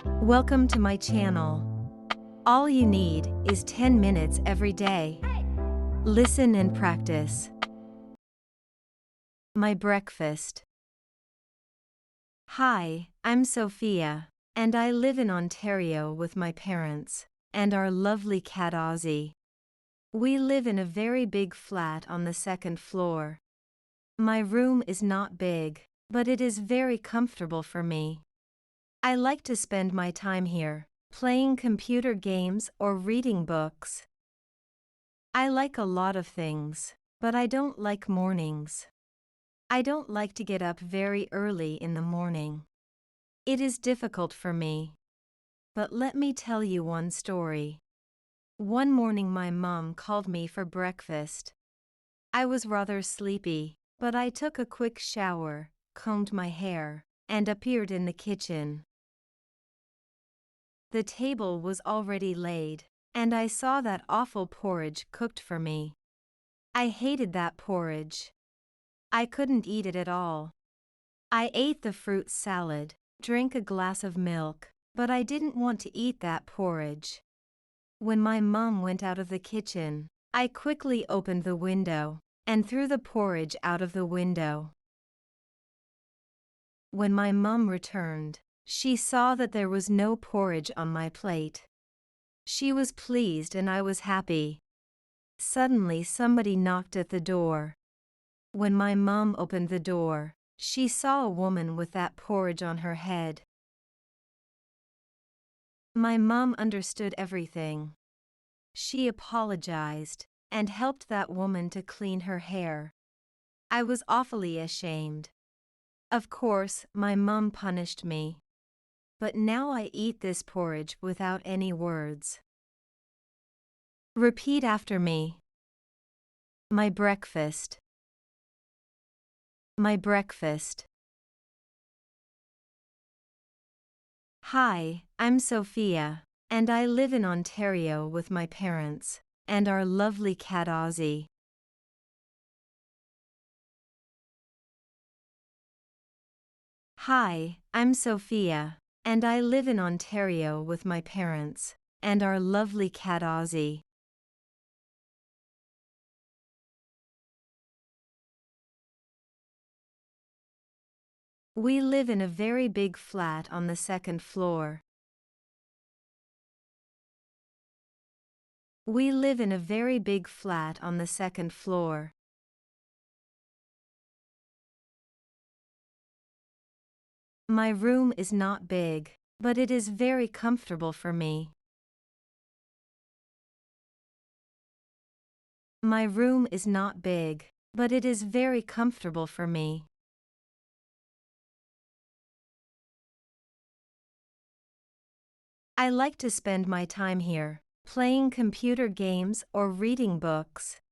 Welcome to my channel. All you need is 10 minutes every day. Listen and practice. My breakfast. Hi, I'm Sophia, and I live in Ontario with my parents and our lovely cat Ozzy. We live in a very big flat on the second floor. My room is not big, but it is very comfortable for me. I like to spend my time here, playing computer games or reading books. I like a lot of things, but I don't like mornings. I don't like to get up very early in the morning. It is difficult for me. But let me tell you one story. One morning my mom called me for breakfast. I was rather sleepy, but I took a quick shower, combed my hair, and appeared in the kitchen. The table was already laid, and I saw that awful porridge cooked for me. I hated that porridge. I couldn't eat it at all. I ate the fruit salad, drank a glass of milk, but I didn't want to eat that porridge. When my mom went out of the kitchen, I quickly opened the window and threw the porridge out of the window. When my mom returned, she saw that there was no porridge on my plate. She was pleased and I was happy. Suddenly somebody knocked at the door. When my mom opened the door, she saw a woman with that porridge on her head. My mom understood everything. She apologized and helped that woman to clean her hair. I was awfully ashamed. Of course, my mom punished me. But now I eat this porridge without any words. Repeat after me. My breakfast. My breakfast. Hi, I'm Sophia, and I live in Ontario with my parents and our lovely cat Ozzy. Hi, I'm Sophia, and I live in Ontario with my parents and our lovely cat Ozzy. We live in a very big flat on the second floor. We live in a very big flat on the second floor. My room is not big, but it is very comfortable for me. My room is not big, but it is very comfortable for me. I like to spend my time here, playing computer games or reading books.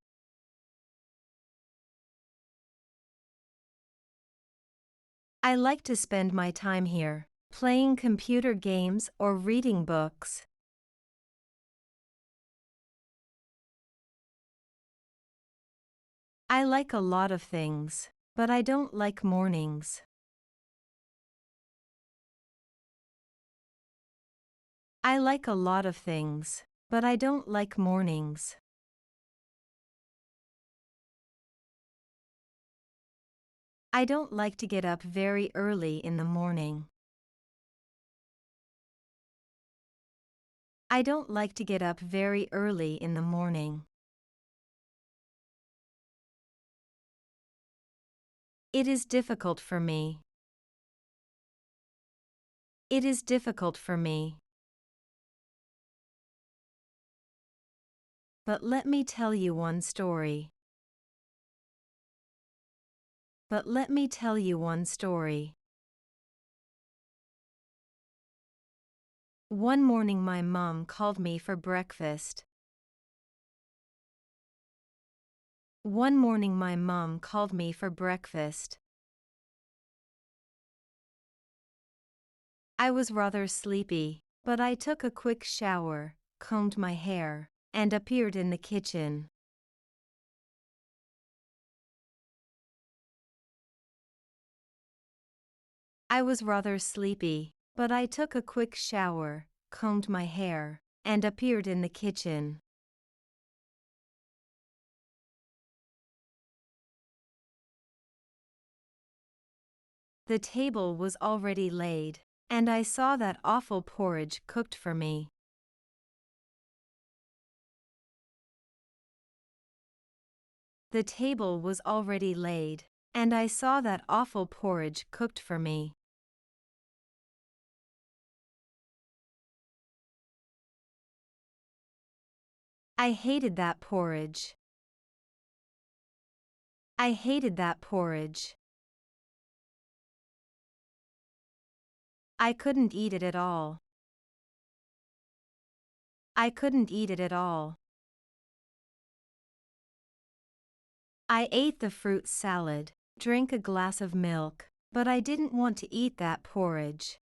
I like to spend my time here, playing computer games or reading books. I like a lot of things, but I don't like mornings. I like a lot of things, but I don't like mornings. I don't like to get up very early in the morning. I don't like to get up very early in the morning. It is difficult for me. It is difficult for me. But let me tell you one story. But let me tell you one story. One morning my mom called me for breakfast. One morning my mom called me for breakfast. I was rather sleepy, but I took a quick shower, combed my hair, and appeared in the kitchen. I was rather sleepy, But I took a quick shower, combed my hair, and appeared in the kitchen. The table was already laid, and I saw that awful porridge cooked for me. The table was already laid, and I saw that awful porridge cooked for me. I hated that porridge. I hated that porridge. I couldn't eat it at all. I couldn't eat it at all. I ate the fruit salad, drank a glass of milk, but I didn't want to eat that porridge.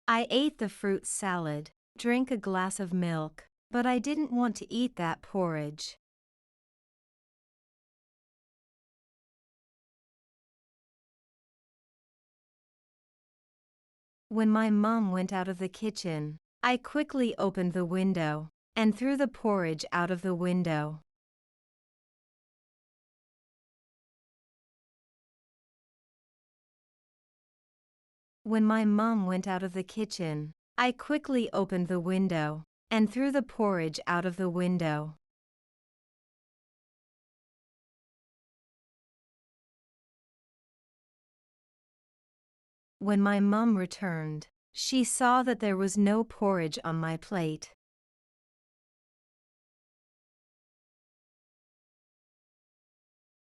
I ate the fruit salad, drank a glass of milk, but I didn't want to eat that porridge. When my mom went out of the kitchen, I quickly opened the window and threw the porridge out of the window. When my mom went out of the kitchen, I quickly opened the window and threw the porridge out of the window. When my mom returned, she saw that there was no porridge on my plate.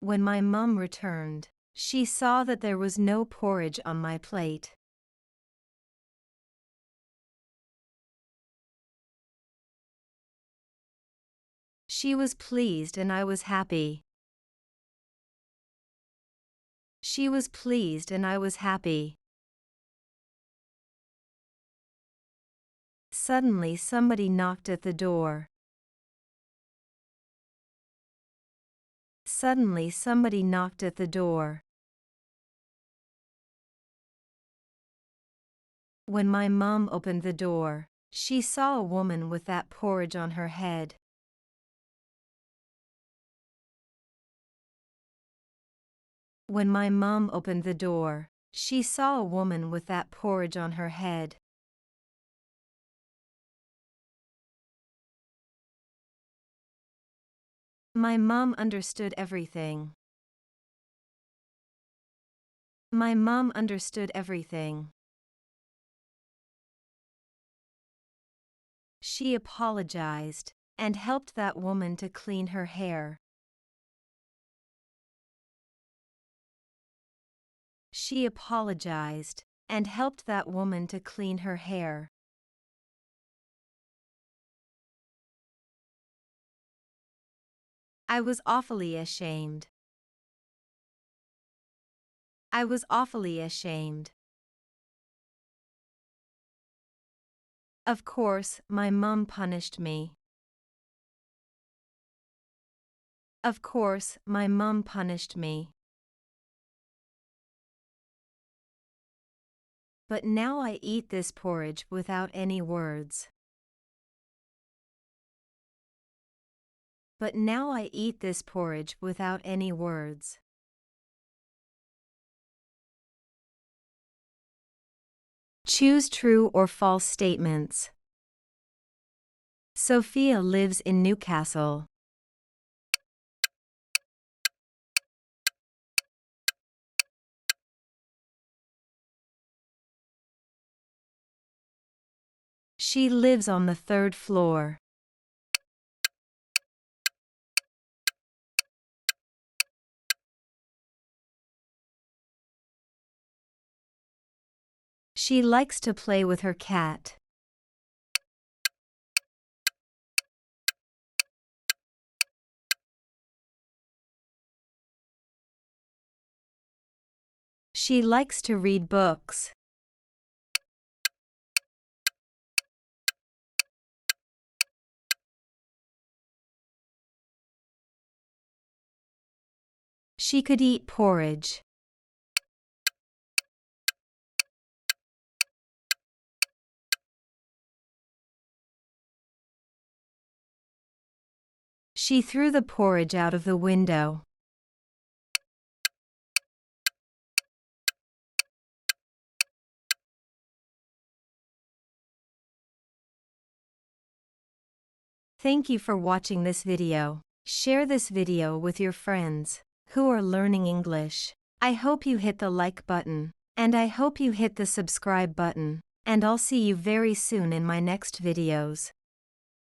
When my mom returned, she saw that there was no porridge on my plate. She was pleased and I was happy. She was pleased and I was happy. Suddenly somebody knocked at the door. Suddenly somebody knocked at the door. When my mom opened the door, she saw a woman with that porridge on her head. When my mom opened the door, she saw a woman with that porridge on her head. My mom understood everything. My mom understood everything. She apologized and helped that woman to clean her hair. She apologized and helped that woman to clean her hair. I was awfully ashamed. I was awfully ashamed. Of course, my mom punished me. Of course, my mom punished me. But now I eat this porridge without any words. But now I eat this porridge without any words. Choose true or false statements. Sophia lives in Newcastle. She lives on the 3rd floor. She likes to play with her cat. She likes to read books. She could eat porridge. She threw the porridge out of the window. Thank you for watching this video. Share this video with your friends who are learning English. I hope you hit the like button, and I hope you hit the subscribe button, and I'll see you very soon in my next videos.